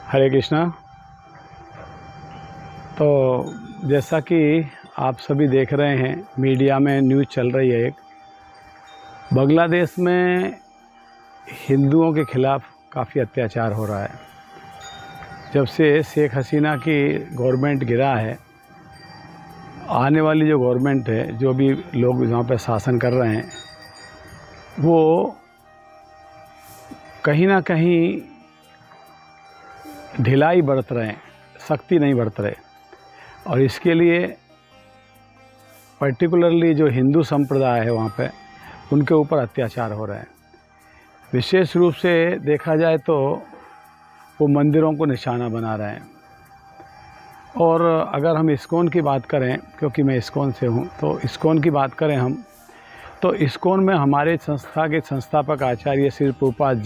हरे कृष्णा। तो जैसा कि आप सभी देख रहे हैं, मीडिया में न्यूज़ चल रही है, एक बांग्लादेश में हिंदुओं के खिलाफ़ काफ़ी अत्याचार हो रहा है। जब से शेख हसीना की गवर्नमेंट गिरा है, आने वाली जो गवर्नमेंट है, जो भी लोग वहाँ पे शासन कर रहे हैं, वो कहीं ना कहीं ढिलाई बरत रहे हैं, सख्ती नहीं बरत रहे। और इसके लिए पर्टिकुलरली जो हिंदू संप्रदाय है वहाँ पे, उनके ऊपर अत्याचार हो रहे हैं। विशेष रूप से देखा जाए तो वो मंदिरों को निशाना बना रहे हैं। और अगर हम इस्कॉन की बात करें, क्योंकि मैं इस्कॉन से हूँ, तो इस्कॉन की बात करें हम, तो इस्कॉन में हमारे संस्था के संस्थापक आचार्य श्री प्रभुपाद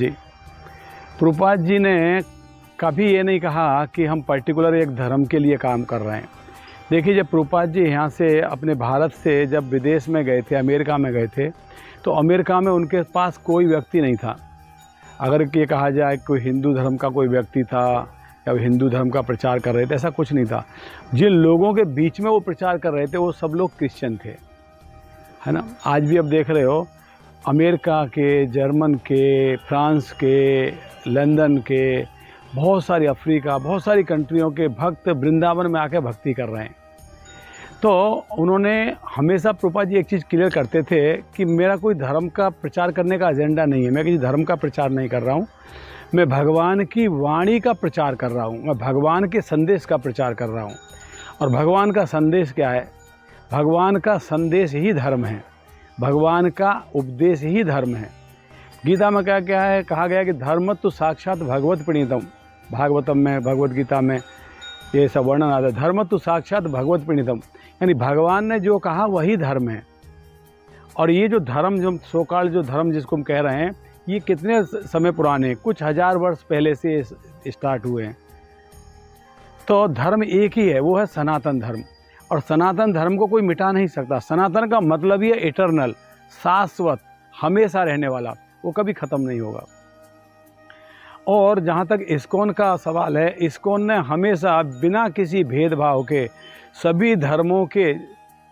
जी ने कभी ये नहीं कहा कि हम पर्टिकुलर एक धर्म के लिए काम कर रहे हैं। देखिए, जब प्रभुपाद जी यहाँ से अपने भारत से जब विदेश में गए थे, अमेरिका में गए थे, तो अमेरिका में उनके पास कोई व्यक्ति नहीं था। अगर ये कहा जाए कोई हिंदू धर्म का कोई व्यक्ति था या हिंदू धर्म का प्रचार कर रहे थे, ऐसा कुछ नहीं था। जिन लोगों के बीच में वो प्रचार कर रहे थे, वो सब लोग क्रिश्चियन थे, है ना। आज भी अब देख रहे हो, अमेरिका के, जर्मन के, फ्रांस के, लंदन के, बहुत सारी अफ्रीका, बहुत सारी कंट्रियों के भक्त वृंदावन में आके भक्ति कर रहे हैं। तो उन्होंने हमेशा प्रभुपाद जी एक चीज़ क्लियर करते थे कि मेरा कोई धर्म का प्रचार करने का एजेंडा नहीं है, मैं किसी धर्म का प्रचार नहीं कर रहा हूँ, मैं भगवान की वाणी का प्रचार कर रहा हूँ, मैं भगवान के संदेश का प्रचार कर रहा हूँ। और भगवान का संदेश क्या है? भगवान का संदेश ही धर्म है, भगवान का उपदेश ही धर्म है। गीता में क्या क्या है? कहा गया कि धर्म तो साक्षात भगवत प्रणीतम। भागवतम में, भगवत गीता में ये सब वर्णन आता है, धर्म तो साक्षात भगवत प्रणीतम, यानी भगवान ने जो कहा वही धर्म है। और ये जो धर्म, जो सोकाल जो धर्म जिसको हम कह रहे हैं, ये कितने समय पुराने, कुछ हजार वर्ष पहले से स्टार्ट हुए हैं। तो धर्म एक ही है, वो है सनातन धर्म। और सनातन धर्म को कोई मिटा नहीं सकता। सनातन का मतलब ही है इटरनल, शाश्वत, हमेशा रहने वाला, वो कभी ख़त्म नहीं होगा। और जहाँ तक इस्कॉन का सवाल है, इस्कॉन ने हमेशा बिना किसी भेदभाव के सभी धर्मों के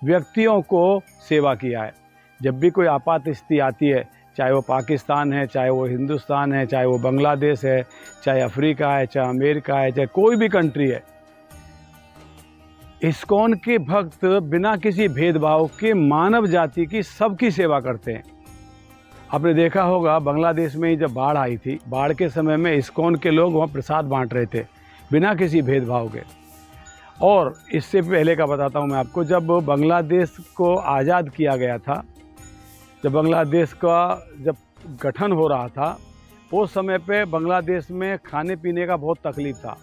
व्यक्तियों को सेवा किया है। जब भी कोई आपात स्थिति आती है, चाहे वो पाकिस्तान है, चाहे वो हिंदुस्तान है, चाहे वो बांग्लादेश है, चाहे अफ्रीका है, चाहे अमेरिका है, चाहे कोई भी कंट्री है, इस्कॉन के भक्त बिना किसी भेदभाव के मानव जाति की सबकी सेवा करते हैं। आपने देखा होगा, बांग्लादेश में ही जब बाढ़ आई थी, बाढ़ के समय में इस्कॉन के लोग वहाँ प्रसाद बांट रहे थे बिना किसी भेदभाव के। और इससे पहले का बताता हूँ मैं आपको, जब बांग्लादेश को आज़ाद किया गया था, जब बांग्लादेश का जब गठन हो रहा था, उस समय पे बांग्लादेश में खाने पीने का बहुत तकलीफ़ था,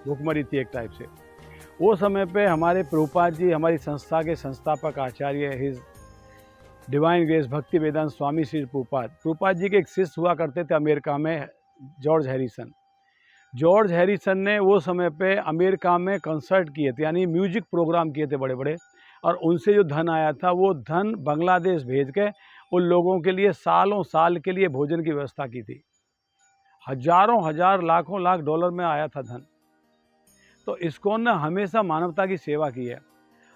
भूखमरी थी एक टाइप से। वो समय पे हमारे प्रभुपाद जी, हमारी संस्था के संस्थापक आचार्य हिज डिवाइन ग्रेस भक्ति वेदांत स्वामी श्री प्रभुपाद जी के एक शिष्य हुआ करते थे अमेरिका में, जॉर्ज हैरिसन। जॉर्ज हैरिसन ने वो समय पे अमेरिका में कंसर्ट किए थे, यानी म्यूजिक प्रोग्राम किए थे बड़े बड़े, और उनसे जो धन आया था वो धन बांग्लादेश भेज के उन लोगों के लिए सालों साल के लिए भोजन की व्यवस्था की थी। हजारों हजार, लाखों लाख डॉलर में आया था धन। तो इस्कॉन ने हमेशा मानवता की सेवा की है।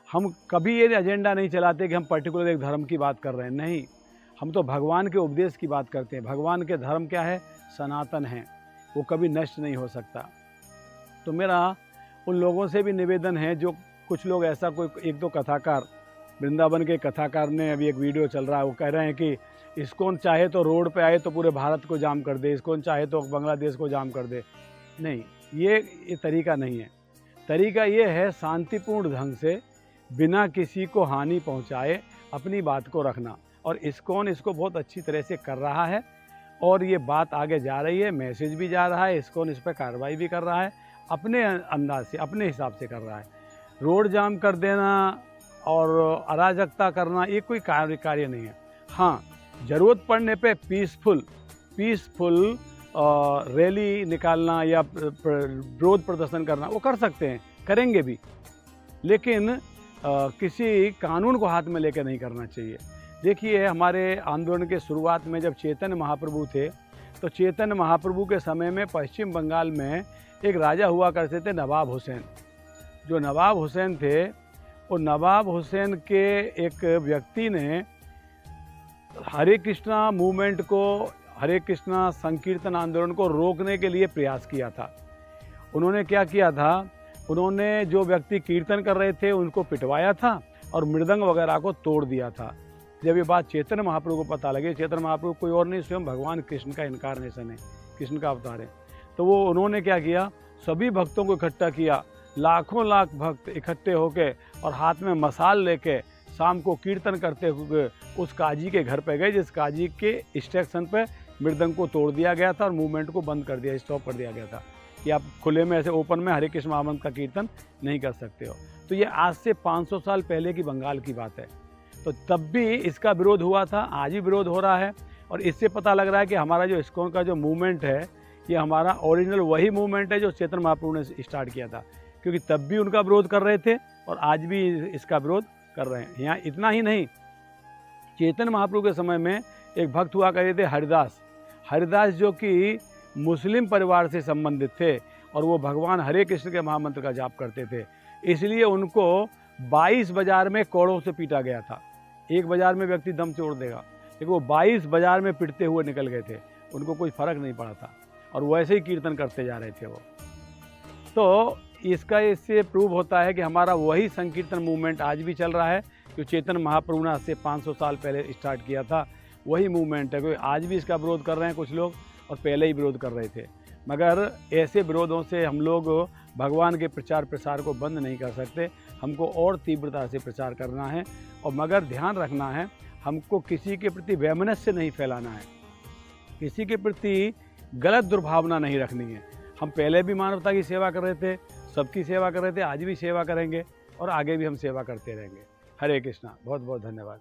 हम कभी ये एजेंडा नहीं चलाते कि हम पर्टिकुलर एक धर्म की बात कर रहे हैं, नहीं, हम तो भगवान के उपदेश की बात करते हैं। भगवान के धर्म क्या है? सनातन है, वो कभी नष्ट नहीं हो सकता। तो मेरा उन लोगों से भी निवेदन है, जो कुछ लोग ऐसा, कोई एक दो कथाकार, वृंदावन के कथाकार ने अभी एक वीडियो चल रहा है, वो कह रहे हैं कि इस्कॉन चाहे तो रोड पे आए तो पूरे भारत को जाम कर दे, इस्कॉन चाहे तो बांग्लादेश को जाम कर दे। नहीं, ये तरीका नहीं है। तरीका ये है शांतिपूर्ण ढंग से, बिना किसी को हानि पहुंचाए, अपनी बात को रखना। और इस्कॉन इसको बहुत अच्छी तरह से कर रहा है, और ये बात आगे जा रही है, मैसेज भी जा रहा है, इस्कॉन इस पर कार्रवाई भी कर रहा है, अपने अंदाज से, अपने हिसाब से कर रहा है। रोड जाम कर देना और अराजकता करना, ये कोई कार्य नहीं है। हाँ, ज़रूरत पड़ने पे पीसफुल रैली निकालना या विरोध प्रदर्शन करना, वो कर सकते हैं, करेंगे भी, लेकिन किसी कानून को हाथ में लेकर नहीं करना चाहिए। देखिए, हमारे आंदोलन के शुरुआत में जब चैतन्य महाप्रभु थे, तो चैतन्य महाप्रभु के समय में पश्चिम बंगाल में एक राजा हुआ करते थे नवाब हुसैन। जो नवाब हुसैन थे, वो नवाब हुसैन के एक व्यक्ति ने हरे कृष्णा मूवमेंट को, हरे कृष्णा संकीर्तन आंदोलन को रोकने के लिए प्रयास किया था। उन्होंने क्या किया था, उन्होंने जो व्यक्ति कीर्तन कर रहे थे उनको पिटवाया था और मृदंग वगैरह को तोड़ दिया था। जब ये बात चैतन्य महाप्रभु को पता लगी, चैतन्य महाप्रभु कोई और नहीं, स्वयं भगवान कृष्ण का इनकारनेशन है, कृष्ण का अवतार है, तो वो उन्होंने क्या किया, सभी भक्तों को इकट्ठा किया, लाखों लाख भक्त इकट्ठे होके और हाथ में मसाल लेके शाम को कीर्तन करते हुए उस काजी के घर पे गए, जिस काजी के इंस्ट्रक्शन पे मृदंग को तोड़ दिया गया था और मूवमेंट को बंद कर दिया, स्टॉप कर दिया गया था कि आप खुले में ऐसे ओपन में हरे कृष्ण महामंत्र का कीर्तन नहीं कर सकते हो। तो ये आज से 500 साल पहले की बंगाल की बात है। तो तब भी इसका विरोध हुआ था, आज भी विरोध हो रहा है। और इससे पता लग रहा है कि हमारा जो इस्कॉन का जो मूवमेंट है, ये हमारा ओरिजिनल वही मूवमेंट है जो चैतन्य महाप्रभु ने स्टार्ट किया था, क्योंकि तब भी उनका विरोध कर रहे थे और आज भी इसका विरोध कर रहे हैं। यहाँ इतना ही नहीं, चैतन्य महाप्रभु के समय में एक भक्त हुआ करते थे हरिदास। हरिदास जो कि मुस्लिम परिवार से संबंधित थे और वो भगवान हरे कृष्ण के महामंत्र का जाप करते थे, इसलिए उनको 22 बाजार में कोड़ों से पीटा गया था। एक बाजार में व्यक्ति दम तोड़ देगा, लेकिन वो 22 बाजार में पिटते हुए निकल गए थे, उनको कोई फर्क नहीं पड़ा था और वैसे ही कीर्तन करते जा रहे थे वो। तो इससे प्रूव होता है कि हमारा वही संकीर्तन मूवमेंट आज भी चल रहा है, जो चैतन्य महाप्रभु ने आज से 500 साल पहले स्टार्ट किया था, वही मूवमेंट है। कोई आज भी इसका विरोध कर रहे हैं कुछ लोग, और पहले ही विरोध कर रहे थे। मगर ऐसे विरोधों से हम लोग भगवान के प्रचार प्रसार को बंद नहीं कर सकते, हमको और तीव्रता से प्रचार करना है। और मगर ध्यान रखना है, हमको किसी के प्रति वैमनस्य नहीं फैलाना है, किसी के प्रति गलत दुर्भावना नहीं रखनी है। हम पहले भी मानवता की सेवा कर रहे थे, सबकी सेवा कर रहे थे, आज भी सेवा करेंगे और आगे भी हम सेवा करते रहेंगे। हरे कृष्णा। बहुत बहुत धन्यवाद।